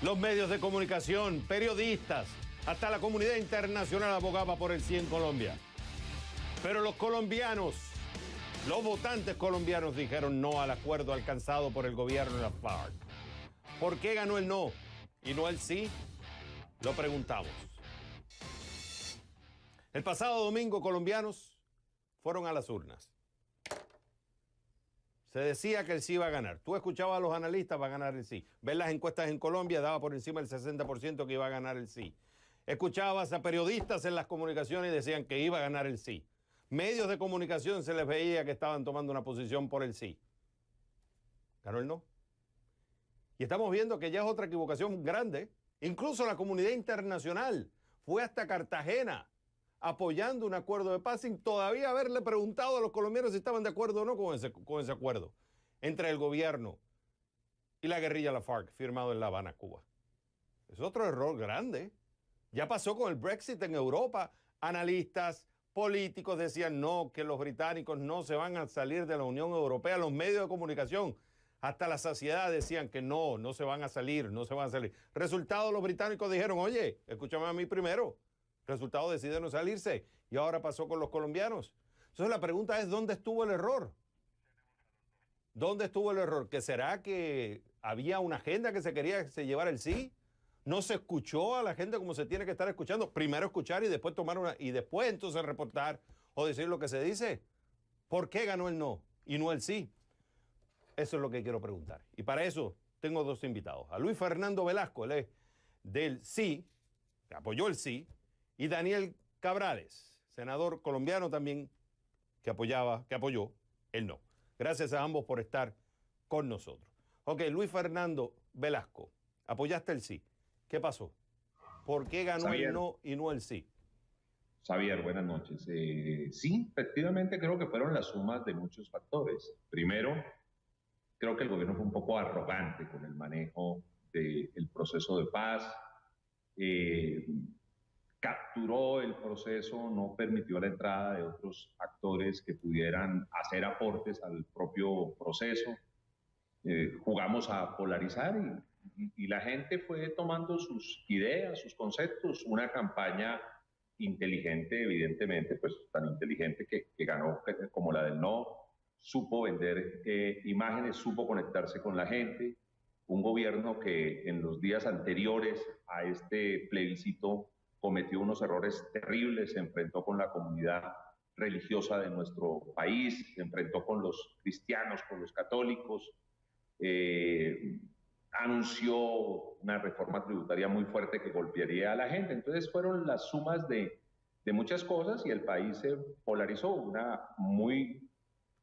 Los medios de comunicación, periodistas, hasta la comunidad internacional abogaba por el sí en Colombia. Pero los colombianos, los votantes colombianos dijeron no al acuerdo alcanzado por el gobierno de la FARC. ¿Por qué ganó el no y no el sí? Lo preguntamos. El pasado domingo, colombianos fueron a las urnas. Se decía que el sí iba a ganar. Tú escuchabas a los analistas, va a ganar el sí. Ves las encuestas en Colombia, daba por encima el 60% que iba a ganar el sí. Escuchabas a periodistas en las comunicaciones y decían que iba a ganar el sí. Medios de comunicación se les veía que estaban tomando una posición por el sí. Ganó el no. Y estamos viendo que ya es otra equivocación grande. Incluso la comunidad internacional fue hasta Cartagena apoyando un acuerdo de paz sin todavía haberle preguntado a los colombianos si estaban de acuerdo o no con ese acuerdo entre el gobierno y la guerrilla de la FARC firmado en La Habana, Cuba. Es otro error grande. Ya pasó con el Brexit en Europa. Analistas, políticos decían no, que los británicos no se van a salir de la Unión Europea. Los medios de comunicación, hasta la saciedad, decían que no, no se van a salir, no se van a salir. Resultado, los británicos dijeron, oye, escúchame a mí primero. Resultado, deciden no salirse. Y ahora pasó con los colombianos. Entonces la pregunta es, ¿dónde estuvo el error? ¿Dónde estuvo el error? ¿Que será que había una agenda que se quería que se llevara el sí? ¿No se escuchó a la gente como se tiene que estar escuchando? Primero escuchar y después tomar y después entonces reportar o decir lo que se dice. ¿Por qué ganó el no y no el sí? Eso es lo que quiero preguntar. Y para eso tengo dos invitados. A Luis Fernando Velasco, él es del sí, que apoyó el sí, y Daniel Cabrales, senador colombiano también, que apoyó el no. Gracias a ambos por estar con nosotros. Ok, Luis Fernando Velasco, apoyaste el sí. ¿Qué pasó? ¿Por qué ganó Xavier, el no y no el sí? Xavier, buenas noches. Sí, efectivamente creo que fueron las sumas de muchos factores. Primero, creo que el gobierno fue un poco arrogante con el manejo del proceso de paz. Eh, Capturó el proceso, no permitió la entrada de otros actores que pudieran hacer aportes al propio proceso. Jugamos a polarizar y la gente fue tomando sus ideas, sus conceptos, una campaña inteligente, evidentemente, pues tan inteligente que ganó como la del no, supo vender imágenes, supo conectarse con la gente, un gobierno que en los días anteriores a este plebiscito cometió unos errores terribles, se enfrentó con la comunidad religiosa de nuestro país, se enfrentó con los cristianos, con los católicos, anunció una reforma tributaria muy fuerte que golpearía a la gente. Entonces fueron las sumas de muchas cosas y el país se polarizó, una muy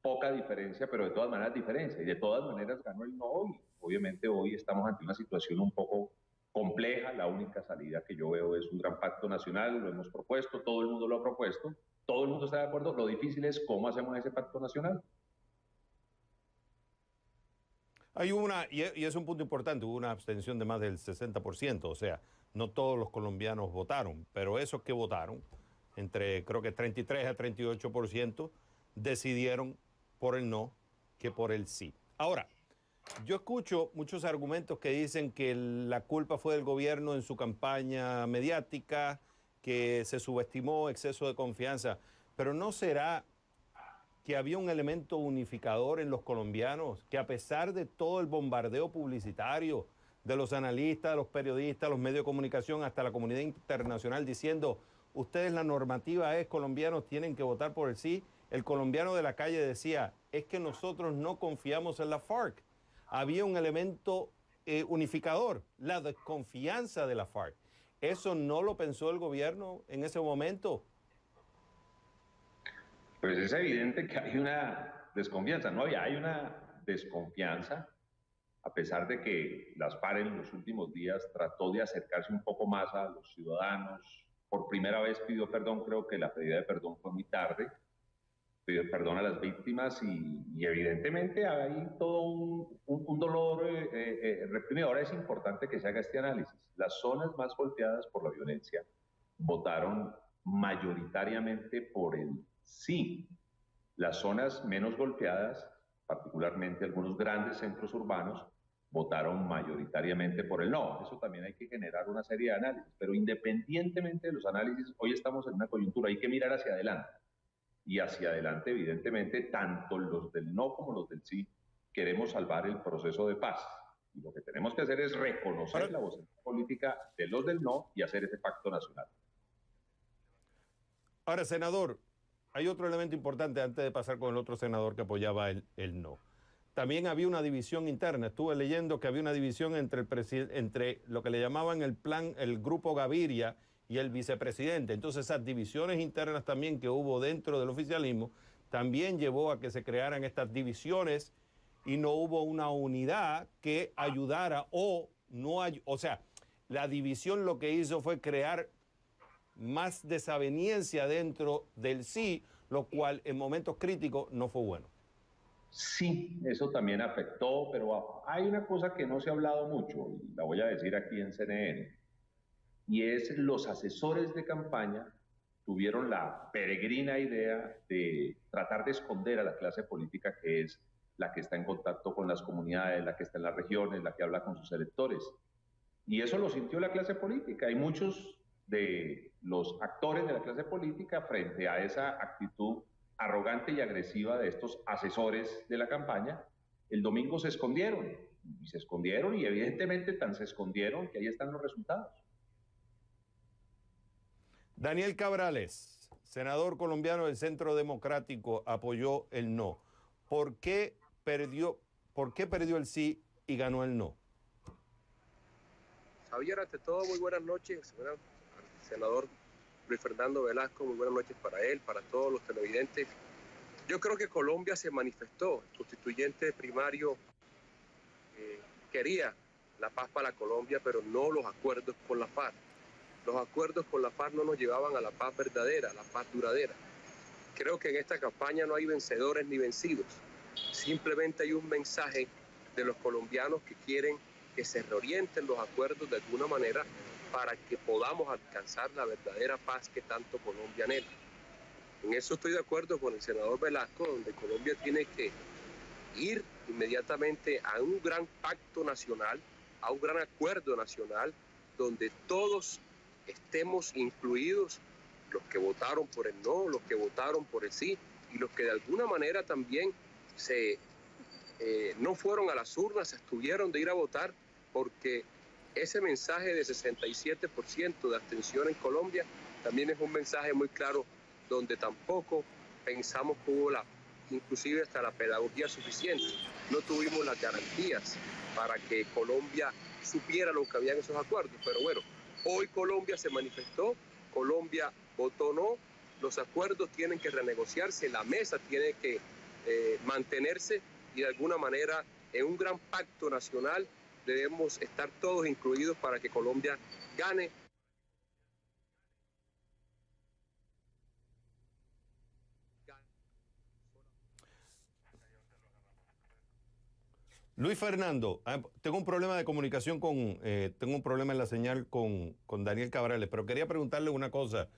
poca diferencia, pero de todas maneras diferencia. Y de todas maneras ganó el no y obviamente hoy estamos ante una situación un poco compleja. La única salida que yo veo es un gran pacto nacional, lo hemos propuesto, todo el mundo lo ha propuesto, todo el mundo está de acuerdo. Lo difícil es cómo hacemos ese pacto nacional. Hay y es un punto importante, hubo una abstención de más del 60%, o sea, no todos los colombianos votaron, pero esos que votaron, entre creo que 33 a 38%, decidieron por el no que por el sí. Ahora, yo escucho muchos argumentos que dicen que la culpa fue del gobierno en su campaña mediática, que se subestimó, exceso de confianza, pero ¿no será que había un elemento unificador en los colombianos, que a pesar de todo el bombardeo publicitario de los analistas, de los periodistas, los medios de comunicación, hasta la comunidad internacional diciendo, ustedes la normativa es, colombianos tienen que votar por el sí, el colombiano de la calle decía, es que nosotros no confiamos en la FARC. Había un elemento unificador, la desconfianza de la FARC. ¿Eso no lo pensó el gobierno en ese momento? Pues es evidente que hay una desconfianza, no hay una desconfianza, a pesar de que las FARC en los últimos días trató de acercarse un poco más a los ciudadanos. Por primera vez pidió perdón, creo que la pedida de perdón fue muy tarde, pidió perdón a las víctimas y evidentemente hay todo un dolor reprimido. Ahora es importante que se haga este análisis. Las zonas más golpeadas por la violencia votaron mayoritariamente por el sí. Las zonas menos golpeadas, particularmente algunos grandes centros urbanos, votaron mayoritariamente por el no. Eso también hay que generar una serie de análisis, pero independientemente de los análisis, hoy estamos en una coyuntura, hay que mirar hacia adelante. Y hacia adelante, evidentemente, tanto los del no como los del sí queremos salvar el proceso de paz. Y lo que tenemos que hacer es reconocer la voz política de los del no y hacer ese pacto nacional. Ahora, senador, hay otro elemento importante antes de pasar con el otro senador que apoyaba el no. También había una división interna. Estuve leyendo que había una división entre lo que le llamaban el grupo Gaviria y el vicepresidente. Entonces, esas divisiones internas también que hubo dentro del oficialismo también llevó a que se crearan estas divisiones y no hubo una unidad que ayudara o sea, la división lo que hizo fue crear más desaveniencia dentro del sí, lo cual en momentos críticos no fue bueno. Sí, eso también afectó, pero hay una cosa que no se ha hablado mucho, y la voy a decir aquí en CNN, y es los asesores de campaña tuvieron la peregrina idea de tratar de esconder a la clase política, que es la que está en contacto con las comunidades, la que está en las regiones, la que habla con sus electores. Y eso lo sintió la clase política. Hay muchos de los actores de la clase política frente a esa actitud arrogante y agresiva de estos asesores de la campaña. El domingo se escondieron y evidentemente tan se escondieron que ahí están los resultados. Daniel Cabrales, senador colombiano del Centro Democrático, apoyó el no. ¿Por qué perdió el sí y ganó el no? Javier, ante todo, muy buenas noches, senador Luis Fernando Velasco, muy buenas noches para él, para todos los televidentes. Yo creo que Colombia se manifestó, el constituyente primario quería la paz para Colombia, pero no los acuerdos con la FARC. Los acuerdos con la FARC no nos llevaban a la paz verdadera, a la paz duradera. Creo que en esta campaña no hay vencedores ni vencidos. Simplemente hay un mensaje de los colombianos que quieren que se reorienten los acuerdos de alguna manera para que podamos alcanzar la verdadera paz que tanto Colombia anhela. En eso estoy de acuerdo con el senador Velasco, donde Colombia tiene que ir inmediatamente a un gran pacto nacional, a un gran acuerdo nacional, donde todos estemos incluidos, los que votaron por el no, los que votaron por el sí, y los que de alguna manera también no fueron a las urnas, se abstuvieron de ir a votar, porque ese mensaje de 67% de abstención en Colombia también es un mensaje muy claro, donde tampoco pensamos que hubo inclusive hasta la pedagogía suficiente. No tuvimos las garantías para que Colombia supiera lo que había en esos acuerdos, pero bueno, hoy Colombia se manifestó, Colombia votó no, los acuerdos tienen que renegociarse, la mesa tiene que mantenerse y de alguna manera en un gran pacto nacional debemos estar todos incluidos para que Colombia gane. Luis Fernando, tengo un problema de comunicación tengo un problema en la señal con Daniel Cabrales, pero quería preguntarle una cosa.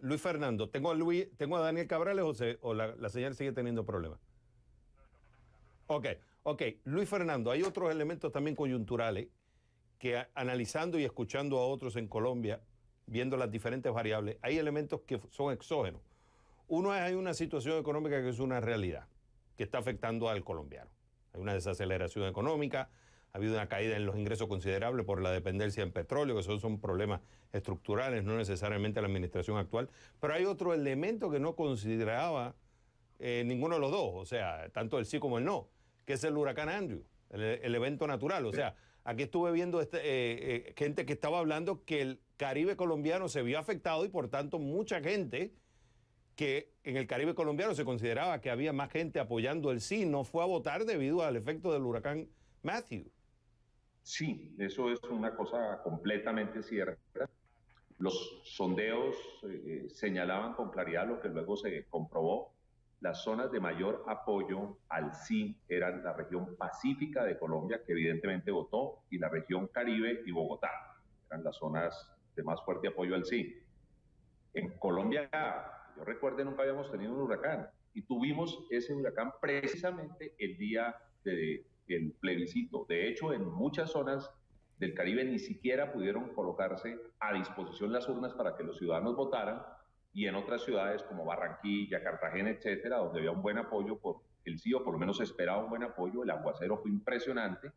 Luis Fernando, ¿tengo a Daniel Cabrales o la señal sigue teniendo problemas? Ok. Luis Fernando, hay otros elementos también coyunturales que analizando y escuchando a otros en Colombia, viendo las diferentes variables, hay elementos que son exógenos. Uno es, hay una situación económica que es una realidad, que está afectando al colombiano. Hay una desaceleración económica, ha habido una caída en los ingresos considerable por la dependencia en petróleo, que son problemas estructurales, no necesariamente la administración actual. Pero hay otro elemento que no consideraba ninguno de los dos, o sea, tanto el sí como el no, que es el huracán Andrew, el evento natural. O sea, aquí estuve viendo gente que estaba hablando que el Caribe colombiano se vio afectado y por tanto mucha gente que en el Caribe colombiano se consideraba que había más gente apoyando el sí, no fue a votar debido al efecto del huracán Matthew. Sí, eso es una cosa completamente cierta. Los sondeos señalaban con claridad lo que luego se comprobó. Las zonas de mayor apoyo al sí eran la región pacífica de Colombia, que evidentemente votó, y la región Caribe y Bogotá. Eran las zonas de más fuerte apoyo al sí. En Colombia, yo recuerdo, nunca habíamos tenido un huracán y tuvimos ese huracán precisamente el día de el plebiscito. De hecho, en muchas zonas del Caribe ni siquiera pudieron colocarse a disposición las urnas para que los ciudadanos votaran, y en otras ciudades como Barranquilla, Cartagena, etcétera, donde había un buen apoyo por el sí, o por lo menos se esperaba un buen apoyo, el aguacero fue impresionante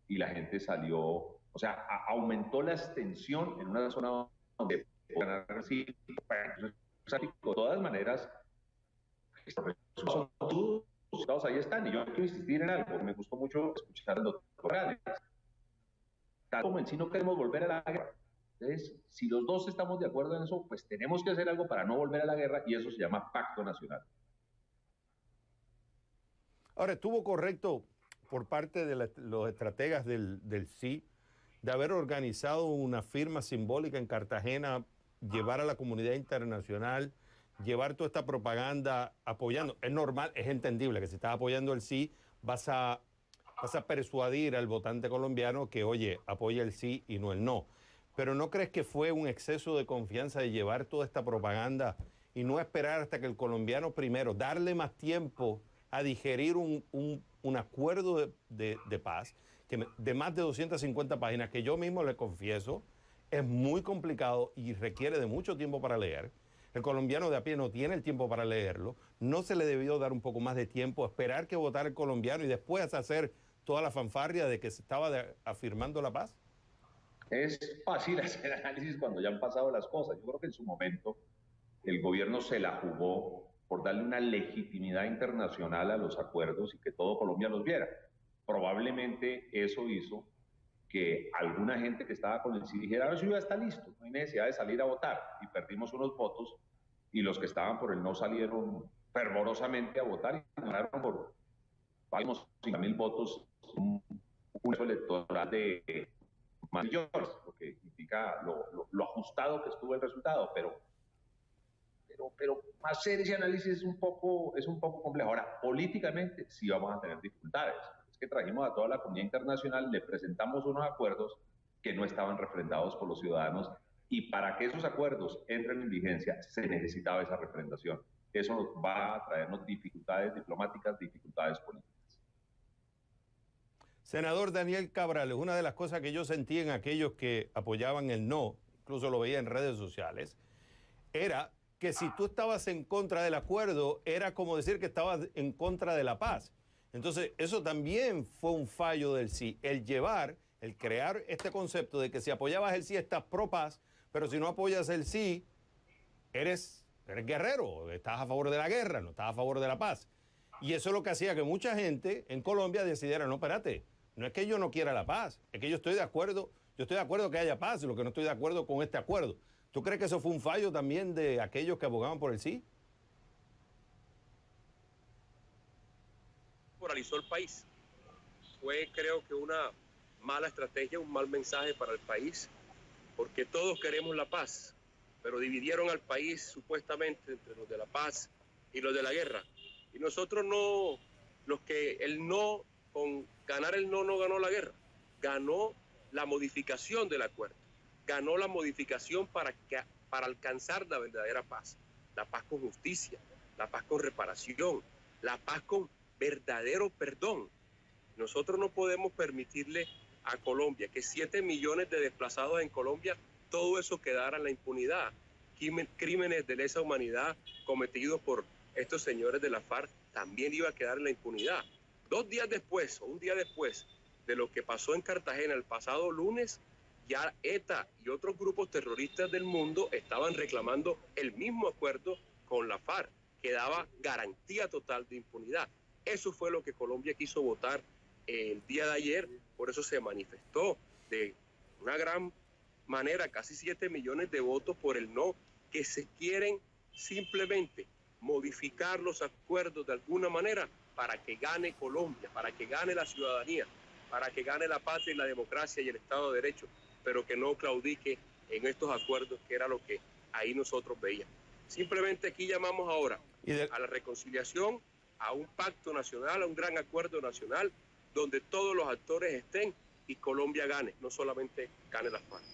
y la gente salió, o sea, aumentó la abstención en una zona donde ganar sí. De todas maneras, los resultados ahí están, y yo quiero insistir en algo. Me gustó mucho escuchar al doctor Morales. Tal como en sí no queremos volver a la guerra. Entonces, si los dos estamos de acuerdo en eso, pues tenemos que hacer algo para no volver a la guerra, y eso se llama pacto nacional. Ahora, estuvo correcto por parte de los estrategas del sí de haber organizado una firma simbólica en Cartagena, llevar a la comunidad internacional, llevar toda esta propaganda apoyando. Es normal, es entendible que si estás apoyando el sí, vas a persuadir al votante colombiano que, oye, apoya el sí y no el no. Pero ¿no crees que fue un exceso de confianza de llevar toda esta propaganda y no esperar hasta que el colombiano primero, darle más tiempo a digerir un acuerdo de paz de más de 250 páginas, que yo mismo le confieso, es muy complicado y requiere de mucho tiempo para leer? El colombiano de a pie no tiene el tiempo para leerlo. ¿No se le debió dar un poco más de tiempo, esperar que votara el colombiano y después hacer toda la fanfarria de que se estaba afirmando la paz? Es fácil hacer análisis cuando ya han pasado las cosas. Yo creo que en su momento el gobierno se la jugó por darle una legitimidad internacional a los acuerdos y que todo Colombia los viera. Probablemente eso hizo que alguna gente que estaba con el sí dijera, eso ya está listo, no hay necesidad de salir a votar, y perdimos unos votos, y los que estaban por el no salieron fervorosamente a votar y ganaron por 5.000 votos, un electoral de millones, lo que indica lo ajustado que estuvo el resultado, pero hacer ese análisis es un poco complejo. Ahora, políticamente sí vamos a tener dificultades. Es que trajimos a toda la comunidad internacional, le presentamos unos acuerdos que no estaban refrendados por los ciudadanos, y para que esos acuerdos entren en vigencia se necesitaba esa refrendación. Eso va a traernos dificultades diplomáticas, dificultades políticas. Senador Daniel Cabrales, una de las cosas que yo sentí en aquellos que apoyaban el no, incluso lo veía en redes sociales, era que si tú estabas en contra del acuerdo, era como decir que estabas en contra de la paz. Entonces, eso también fue un fallo del sí, el crear este concepto de que si apoyabas el sí estás pro paz, pero si no apoyas el sí, eres guerrero, estás a favor de la guerra, no estás a favor de la paz. Y eso es lo que hacía que mucha gente en Colombia decidiera, no, espérate, no es que yo no quiera la paz, es que yo estoy de acuerdo que haya paz, lo que no estoy de acuerdo con este acuerdo. ¿Tú crees que eso fue un fallo también de aquellos que abogaban por el sí? Moralizó el país. Fue, creo que, una mala estrategia, un mal mensaje para el país, porque todos queremos la paz, pero dividieron al país supuestamente entre los de la paz y los de la guerra. Y nosotros no, los que el no, con ganar el no ganó la guerra, ganó la modificación del acuerdo, ganó la modificación para alcanzar la verdadera paz, la paz con justicia, la paz con reparación, la paz con verdadero perdón. Nosotros no podemos permitirle a Colombia que 7 millones de desplazados en Colombia, todo eso quedara en la impunidad. Crímenes de lesa humanidad cometidos por estos señores de la FARC también iba a quedar en la impunidad. 2 días después, o un día después de lo que pasó en Cartagena el pasado lunes, ya ETA y otros grupos terroristas del mundo estaban reclamando el mismo acuerdo con la FARC, que daba garantía total de impunidad. Eso fue lo que Colombia quiso votar el día de ayer, por eso se manifestó de una gran manera, casi 7 millones de votos por el no, que se quieren simplemente modificar los acuerdos de alguna manera para que gane Colombia, para que gane la ciudadanía, para que gane la patria y la democracia y el Estado de Derecho, pero que no claudique en estos acuerdos, que era lo que ahí nosotros veíamos. Simplemente aquí llamamos ahora a la reconciliación, a un pacto nacional, a un gran acuerdo nacional, donde todos los actores estén y Colombia gane, no solamente gane las FARC.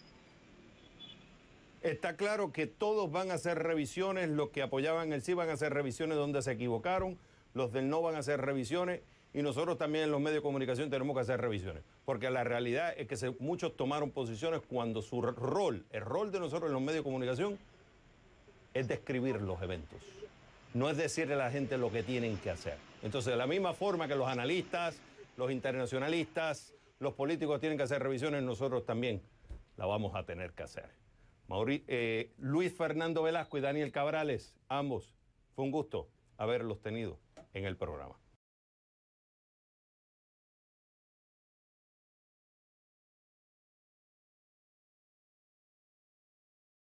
Está claro que todos van a hacer revisiones, los que apoyaban el sí van a hacer revisiones donde se equivocaron, los del no van a hacer revisiones, y nosotros también en los medios de comunicación tenemos que hacer revisiones, porque la realidad es que muchos tomaron posiciones cuando su rol, el rol de nosotros en los medios de comunicación es describir los eventos, no es decirle a la gente lo que tienen que hacer. Entonces, de la misma forma que los analistas, los internacionalistas, los políticos tienen que hacer revisiones, nosotros también la vamos a tener que hacer. Luis Fernando Velasco y Daniel Cabrales, ambos, fue un gusto haberlos tenido en el programa.